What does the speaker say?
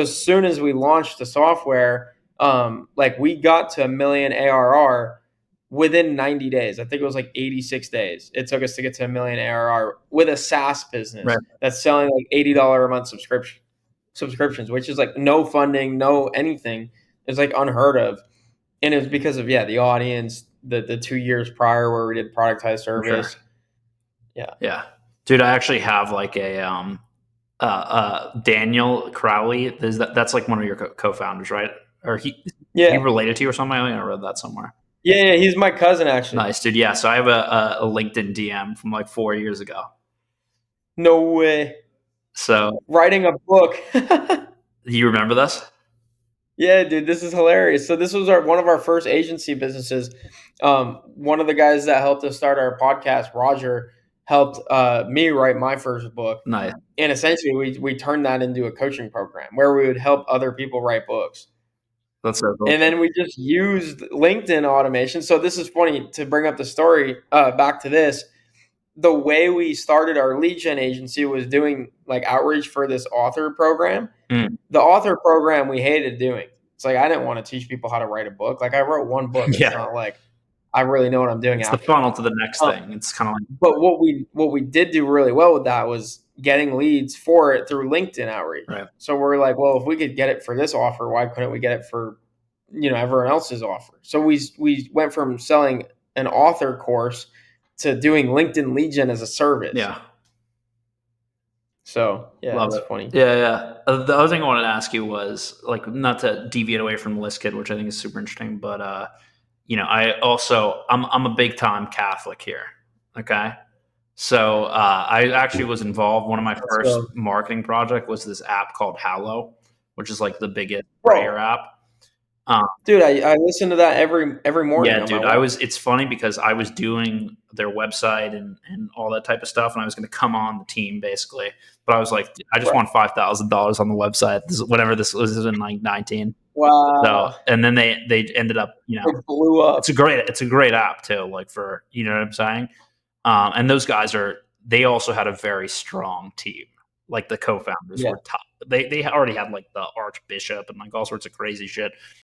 as soon as we launched the software, like we got to 1 million ARR within 90 days. I think it was like 86 days. It took us to get to 1 million ARR with a SaaS business that's selling like $80 a month subscriptions, which is like no funding, no anything. It's like unheard of. And it was because of the audience, the 2 years prior where we did productized service. Sure. Yeah. Dude, I actually have like a Daniel Crowley. That's like one of your co-founders, right? Or he related to you or something? I think I read that somewhere. Yeah, he's my cousin actually. Nice, dude. Yeah, so I have a LinkedIn DM from like 4 years ago. No way. So writing a book. You remember this? Yeah, dude, this is hilarious. So this was one of our first agency businesses. One of the guys that helped us start our podcast, Roger, helped me write my first book. Nice. And essentially, we turned that into a coaching program where we would help other people write books. That's so cool. And then we just used LinkedIn automation. So this is funny to bring up the story back to this. The way we started our lead gen agency was doing like outreach for this author program. The author program we hated doing. It's like I didn't want to teach people how to write a book. Like I wrote one book. It's not like I really know what I'm doing. It's the funnel to the next thing. It's kind of like. But what we did do really well with that was getting leads for it through LinkedIn outreach. Right. So we're like, well, if we could get it for this offer, why couldn't we get it for everyone else's offer? So we went from selling an author course to doing LinkedIn lead gen as a service. Yeah. So that's funny. Yeah. The other thing I wanted to ask you was like, not to deviate away from the list kid, which I think is super interesting, but I'm a big time Catholic here. Okay. So I actually was involved. One of my first marketing project was this app called Hallow, which is like the biggest prayer app. Dude, I listen to that every morning. Yeah, dude. It's funny because I was doing their website and all that type of stuff, and I was going to come on the team basically. But I was like, I just want $5,000 on the website. Whatever this was in like 19. Wow. So, and then they ended up, it blew up. It's a great app too, like for, you know what I'm saying? And those guys they also had a very strong team. Like the co-founders were top. They already had like the archbishop and like all sorts of crazy shit.